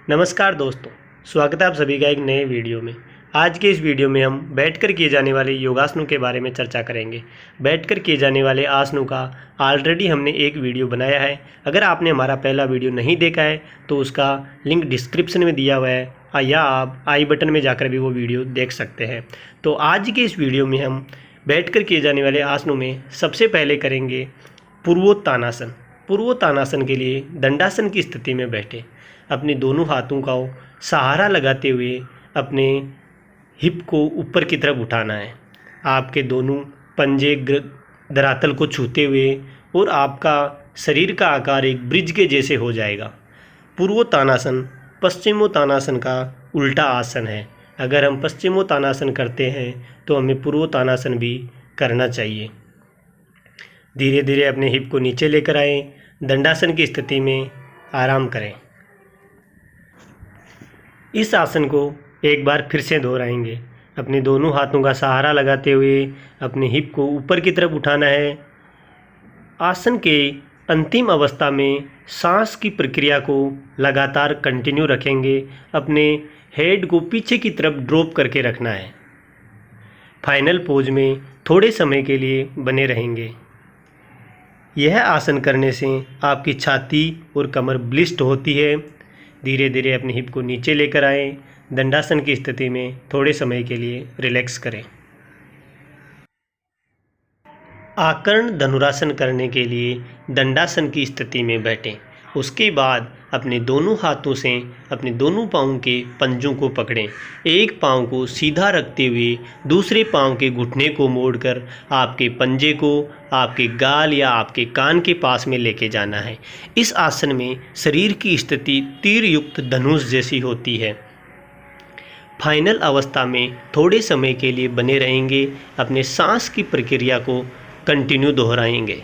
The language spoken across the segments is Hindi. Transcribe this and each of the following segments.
नमस्कार दोस्तों, स्वागत है आप सभी का एक नए वीडियो में। आज के इस वीडियो में हम बैठकर किए जाने वाले योगासनों के बारे में चर्चा करेंगे। बैठकर किए जाने वाले आसनों का ऑलरेडी हमने एक वीडियो बनाया है। अगर आपने हमारा पहला वीडियो नहीं देखा है तो उसका लिंक डिस्क्रिप्शन में दिया हुआ है या आप आई बटन में जाकर भी वो वीडियो देख सकते हैं। तो आज के इस वीडियो में हम बैठकर किए जाने वाले आसनों में सबसे पहले करेंगे पूर्वोत्तानासन। पूर्वोत्तानासन के लिए दंडासन की स्थिति में बैठे अपने दोनों हाथों का सहारा लगाते हुए अपने हिप को ऊपर की तरफ उठाना है। आपके दोनों पंजे धरातल को छूते हुए और आपका शरीर का आकार एक ब्रिज के जैसे हो जाएगा। पूर्वोत्तानासन पश्चिमोत्तानासन का उल्टा आसन है। अगर हम पश्चिमोत्तानासन करते हैं तो हमें पूर्वोत्तानासन भी करना चाहिए। धीरे धीरे अपने हिप को नीचे लेकर आएं। दंडासन की स्थिति में आराम करें। इस आसन को एक बार फिर से दोहराएंगे। अपने दोनों हाथों का सहारा लगाते हुए अपने हिप को ऊपर की तरफ उठाना है। आसन के अंतिम अवस्था में सांस की प्रक्रिया को लगातार कंटिन्यू रखेंगे। अपने हेड को पीछे की तरफ ड्रॉप करके रखना है। फाइनल पोज में थोड़े समय के लिए बने रहेंगे। यह आसन करने से आपकी छाती और कमर ब्लिस्ट होती है। धीरे धीरे अपने हिप को नीचे लेकर आएं। दंडासन की स्थिति में थोड़े समय के लिए रिलैक्स करें। आकर्ण धनुरासन करने के लिए दंडासन की स्थिति में बैठें। उसके बाद अपने दोनों हाथों से अपने दोनों पाँव के पंजों को पकड़ें। एक पाँव को सीधा रखते हुए दूसरे पाँव के घुटने को मोड़कर आपके पंजे को आपके गाल या आपके कान के पास में लेके जाना है। इस आसन में शरीर की स्थिति तीर युक्त धनुष जैसी होती है। फाइनल अवस्था में थोड़े समय के लिए बने रहेंगे। अपने सांस की प्रक्रिया को कंटिन्यू दोहराएंगे।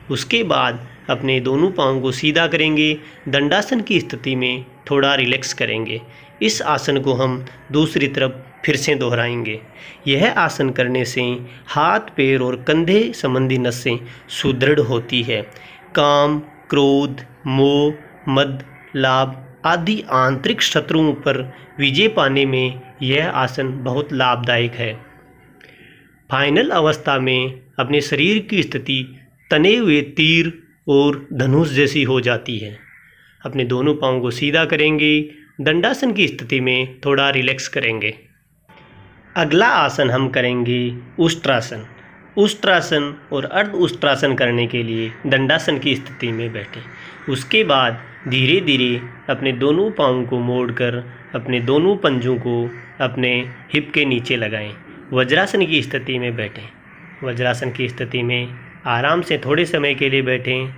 उसके बाद अपने दोनों पाँव को सीधा करेंगे। दंडासन की स्थिति में थोड़ा रिलैक्स करेंगे। इस आसन को हम दूसरी तरफ फिर से दोहराएंगे। यह आसन करने से हाथ, पैर और कंधे संबंधी नसें सुदृढ़ होती है। काम, क्रोध, मोह, मद, लाभ आदि आंतरिक शत्रुओं पर विजय पाने में यह आसन बहुत लाभदायक है। फाइनल अवस्था में अपने शरीर की स्थिति तने हुए तीर और धनुष जैसी हो जाती है। अपने दोनों पाँव को सीधा करेंगे। दंडासन की स्थिति में थोड़ा रिलैक्स करेंगे। अगला आसन हम करेंगे उष्ट्रासन। उष्ट्रासन और अर्ध उष्ट्रासन करने के लिए दंडासन की स्थिति में बैठें। उसके बाद धीरे धीरे अपने दोनों पाँव को मोड़कर अपने दोनों पंजों को अपने हिप के नीचे लगाएं। वज्रासन की स्थिति में बैठें। वज्रासन की स्थिति में आराम से थोड़े समय के लिए बैठें।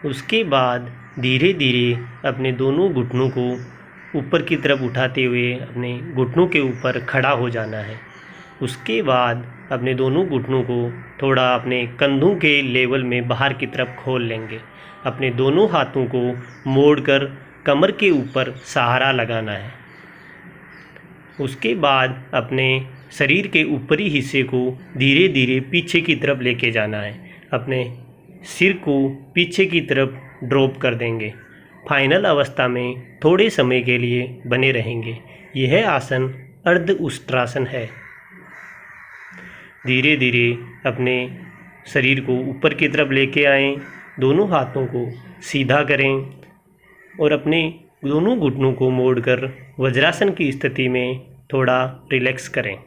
उसके बाद धीरे धीरे अपने दोनों घुटनों को ऊपर की तरफ उठाते हुए अपने घुटनों के ऊपर खड़ा हो जाना है। उसके बाद अपने दोनों घुटनों को थोड़ा अपने कंधों के लेवल में बाहर की तरफ खोल लेंगे। अपने दोनों हाथों को मोड़कर कमर के ऊपर सहारा लगाना है। उसके बाद अपने शरीर के ऊपरी हिस्से को धीरे धीरे पीछे की तरफ लेके जाना है। अपने सिर को पीछे की तरफ ड्रॉप कर देंगे। फाइनल अवस्था में थोड़े समय के लिए बने रहेंगे। यह आसन अर्ध उष्ट्रासन है। धीरे धीरे अपने शरीर को ऊपर की तरफ लेके आएं। दोनों हाथों को सीधा करें और अपने दोनों घुटनों को मोड़कर वज्रासन की स्थिति में थोड़ा रिलैक्स करें।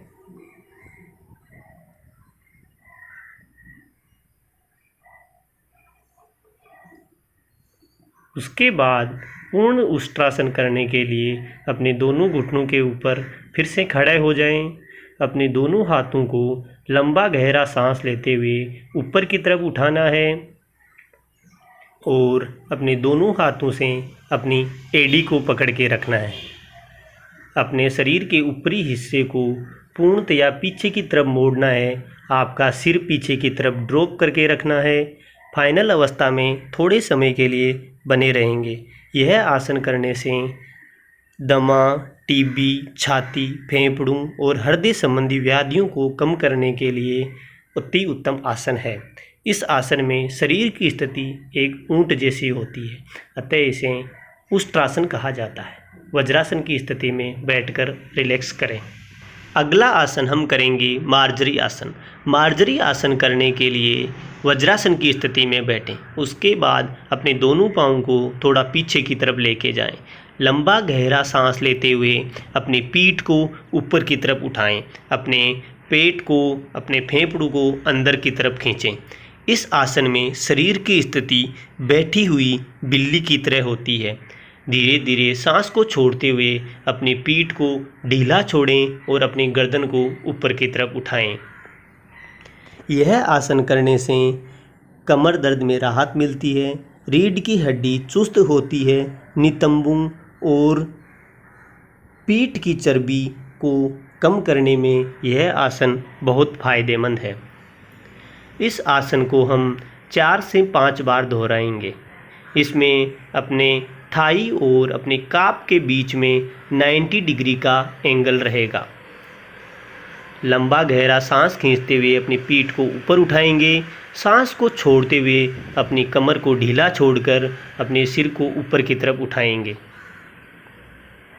उसके बाद पूर्ण उष्ट्रासन करने के लिए अपने दोनों घुटनों के ऊपर फिर से खड़े हो जाएं। अपने दोनों हाथों को लंबा गहरा सांस लेते हुए ऊपर की तरफ उठाना है और अपने दोनों हाथों से अपनी एड़ी को पकड़ के रखना है। अपने शरीर के ऊपरी हिस्से को पूर्णतया पीछे की तरफ मोड़ना है। आपका सिर पीछे की तरफ ड्रॉप करके रखना है। फाइनल अवस्था में थोड़े समय के लिए बने रहेंगे। यह आसन करने से दमा, टीबी, छाती, फेफड़ों और हृदय संबंधी व्याधियों को कम करने के लिए अति उत्तम आसन है। इस आसन में शरीर की स्थिति एक ऊंट जैसी होती है, अतः इसे उष्ट्रासन कहा जाता है। वज्रासन की स्थिति में बैठकर रिलैक्स करें। अगला आसन हम करेंगे मार्जरी आसन। मार्जरी आसन करने के लिए वज्रासन की स्थिति में बैठें। उसके बाद अपने दोनों पाँव को थोड़ा पीछे की तरफ लेके जाएं। लंबा गहरा सांस लेते हुए अपनी पीठ को ऊपर की तरफ उठाएं। अपने पेट को, अपने फेफड़ों को अंदर की तरफ खींचें। इस आसन में शरीर की स्थिति बैठी हुई बिल्ली की तरह होती है। धीरे धीरे सांस को छोड़ते हुए अपनी पीठ को ढीला छोड़ें और अपनी गर्दन को ऊपर की तरफ उठाएं। यह आसन करने से कमर दर्द में राहत मिलती है, रीढ़ की हड्डी चुस्त होती है, नितंबों और पीठ की चर्बी को कम करने में यह आसन बहुत फ़ायदेमंद है। इस आसन को हम 4 से 5 बार दोहराएंगे। इसमें अपने थाई और अपने काप के बीच में 90 डिग्री का एंगल रहेगा। लंबा गहरा सांस खींचते हुए अपनी पीठ को ऊपर उठाएंगे। सांस को छोड़ते हुए अपनी कमर को ढीला छोड़कर अपने सिर को ऊपर की तरफ उठाएंगे।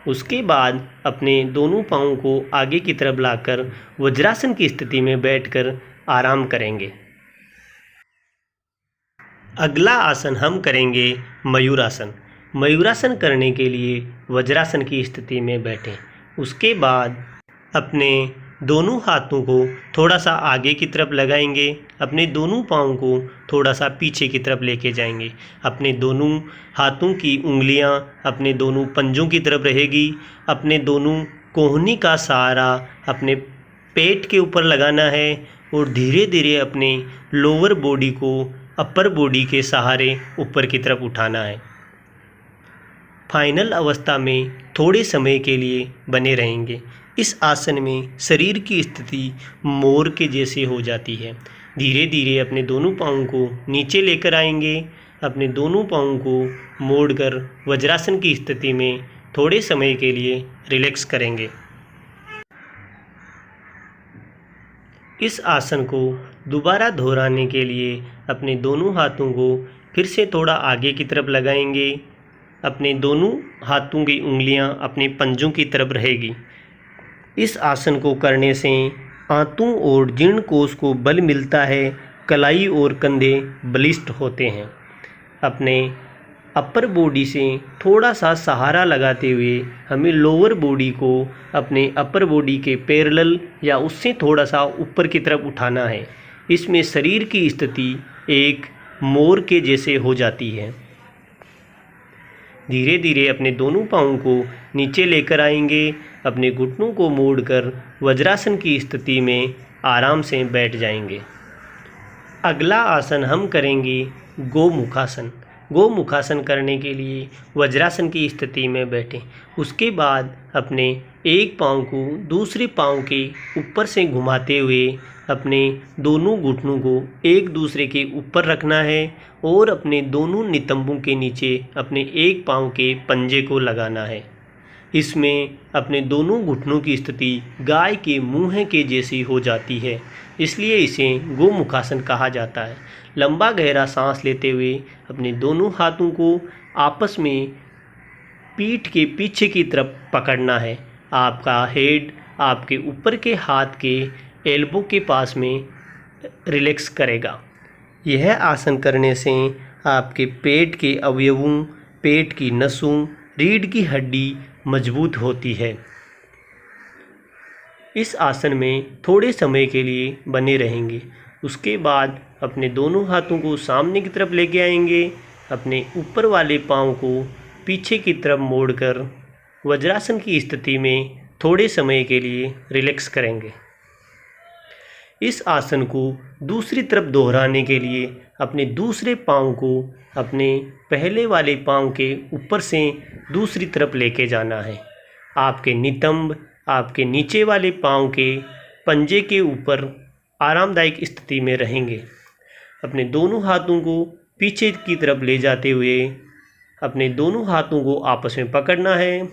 उसके बाद अपने दोनों पाँवों को आगे की तरफ लाकर वज्रासन की स्थिति में बैठकर आराम करेंगे। अगला आसन हम करेंगे मयूरासन। मयूरासन करने के लिए वज्रासन की स्थिति में बैठें। उसके बाद अपने दोनों हाथों को थोड़ा सा आगे की तरफ लगाएंगे। अपने दोनों पाँव को थोड़ा सा पीछे की तरफ लेके जाएंगे। अपने दोनों हाथों की उंगलियां अपने दोनों पंजों की तरफ रहेगी। अपने दोनों कोहनी का सहारा अपने पेट के ऊपर लगाना है और धीरे धीरे अपने लोअर बॉडी को अपर बॉडी के सहारे ऊपर की तरफ उठाना है। फाइनल अवस्था में थोड़े समय के लिए बने रहेंगे। इस आसन में शरीर की स्थिति मोर के जैसे हो जाती है। धीरे धीरे अपने दोनों पाँवों को नीचे लेकर आएंगे। अपने दोनों पाँवों को मोड़कर वज्रासन की स्थिति में थोड़े समय के लिए रिलैक्स करेंगे। इस आसन को दोबारा दोहराने के लिए अपने दोनों हाथों को फिर से थोड़ा आगे की तरफ लगाएंगे। अपने दोनों हाथों की उंगलियां अपने पंजों की तरफ रहेगी। इस आसन को करने से आंतों और जीर्ण कोष को बल मिलता है। कलाई और कंधे बलिष्ठ होते हैं। अपने अपर बॉडी से थोड़ा सा सहारा लगाते हुए हमें लोअर बॉडी को अपने अपर बॉडी के पैरेलल या उससे थोड़ा सा ऊपर की तरफ उठाना है। इसमें शरीर की स्थिति एक मोर के जैसे हो जाती है। धीरे धीरे अपने दोनों पाँवों को नीचे लेकर आएंगे। अपने घुटनों को मोड़कर वज्रासन की स्थिति में आराम से बैठ जाएंगे। अगला आसन हम करेंगे गोमुखासन। गोमुखासन करने के लिए वज्रासन की स्थिति में बैठें। उसके बाद अपने एक पाँव को दूसरे पाँव के ऊपर से घुमाते हुए अपने दोनों घुटनों को एक दूसरे के ऊपर रखना है और अपने दोनों नितंबों के नीचे अपने एक पाँव के पंजे को लगाना है। इसमें अपने दोनों घुटनों की स्थिति गाय के मुँह के जैसी हो जाती है, इसलिए इसे गोमुखासन कहा जाता है। लंबा गहरा सांस लेते हुए अपने दोनों हाथों को आपस में पीठ के पीछे की तरफ पकड़ना है। आपका हेड आपके ऊपर के हाथ के एल्बो के पास में रिलैक्स करेगा। यह आसन करने से आपके पेट के अवयवों, पेट की नसों, रीढ़ की हड्डी मजबूत होती है। इस आसन में थोड़े समय के लिए बने रहेंगे। उसके बाद अपने दोनों हाथों को सामने की तरफ लेके आएंगे। अपने ऊपर वाले पाँव को पीछे की तरफ मोड़कर वज्रासन की स्थिति में थोड़े समय के लिए रिलैक्स करेंगे। इस आसन को दूसरी तरफ दोहराने के लिए अपने दूसरे पाँव को अपने पहले वाले पाँव के ऊपर से दूसरी तरफ लेके जाना है। आपके नितंब आपके नीचे वाले पाँव के पंजे के ऊपर आरामदायक स्थिति में रहेंगे। अपने दोनों हाथों को पीछे की तरफ ले जाते हुए अपने दोनों हाथों को आपस में पकड़ना है।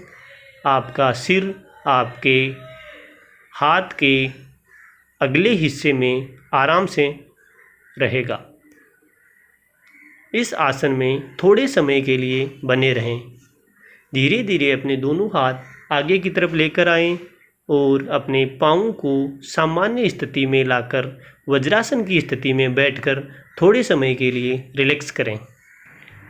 आपका सिर आपके हाथ के अगले हिस्से में आराम से रहेगा। इस आसन में थोड़े समय के लिए बने रहें। धीरे धीरे अपने दोनों हाथ आगे की तरफ लेकर आएं और अपने पाँव को सामान्य स्थिति में लाकर वज्रासन की स्थिति में बैठकर थोड़े समय के लिए रिलैक्स करें।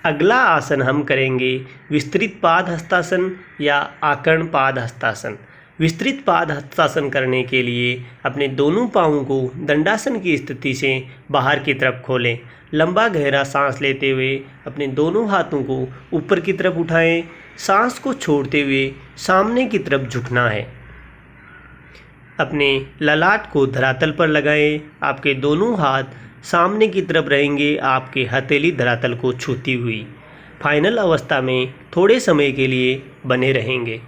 अगला आसन हम करेंगे विस्तृत पाद हस्तासन या आकर्ण पाद हस्तासन। विस्तृत पाद हस्तासन करने के लिए अपने दोनों पाँवों को दंडासन की स्थिति से बाहर की तरफ खोलें। लंबा गहरा सांस लेते हुए अपने दोनों हाथों को ऊपर की तरफ उठाएं। सांस को छोड़ते हुए सामने की तरफ झुकना है। अपने ललाट को धरातल पर लगाएं। आपके दोनों हाथ सामने की तरफ रहेंगे, आपके हथेली धरातल को छूती हुई। फाइनल अवस्था में थोड़े समय के लिए बने रहेंगे।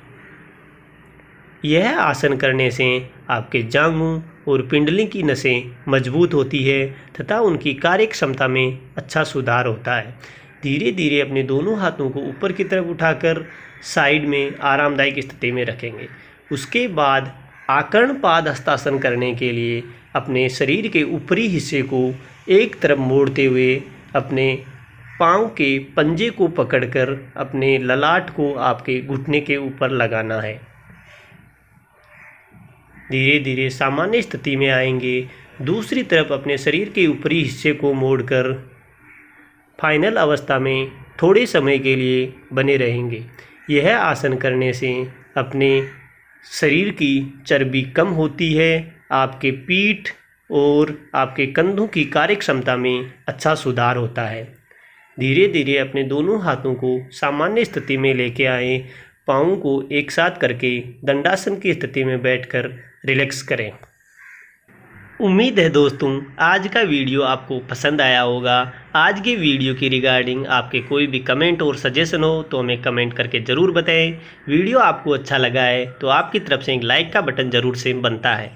यह आसन करने से आपके जांघों और पिंडली की नसें मजबूत होती है तथा उनकी कार्य क्षमता में अच्छा सुधार होता है। धीरे धीरे अपने दोनों हाथों को ऊपर की तरफ उठाकर साइड में आरामदायक स्थिति में रखेंगे। उसके बाद आकर्ण पाद हस्तासन करने के लिए अपने शरीर के ऊपरी हिस्से को एक तरफ मोड़ते हुए अपने पाँव के पंजे को पकड़कर अपने ललाट को आपके घुटने के ऊपर लगाना है। धीरे धीरे सामान्य स्थिति में आएंगे। दूसरी तरफ अपने शरीर के ऊपरी हिस्से को मोड़कर फाइनल अवस्था में थोड़े समय के लिए बने रहेंगे। यह आसन करने से अपने शरीर की चर्बी कम होती है, आपके पीठ और आपके कंधों की कार्य क्षमता में अच्छा सुधार होता है। धीरे धीरे अपने दोनों हाथों को सामान्य स्थिति में लेके आएं। पाँवों को एक साथ करके दंडासन की स्थिति में बैठकर रिलैक्स करें। उम्मीद है दोस्तों आज का वीडियो आपको पसंद आया होगा। आज के वीडियो की रिगार्डिंग आपके कोई भी कमेंट और सजेशन हो तो हमें कमेंट करके ज़रूर बताएं। वीडियो आपको अच्छा लगा है तो आपकी तरफ से एक लाइक का बटन ज़रूर से बनता है।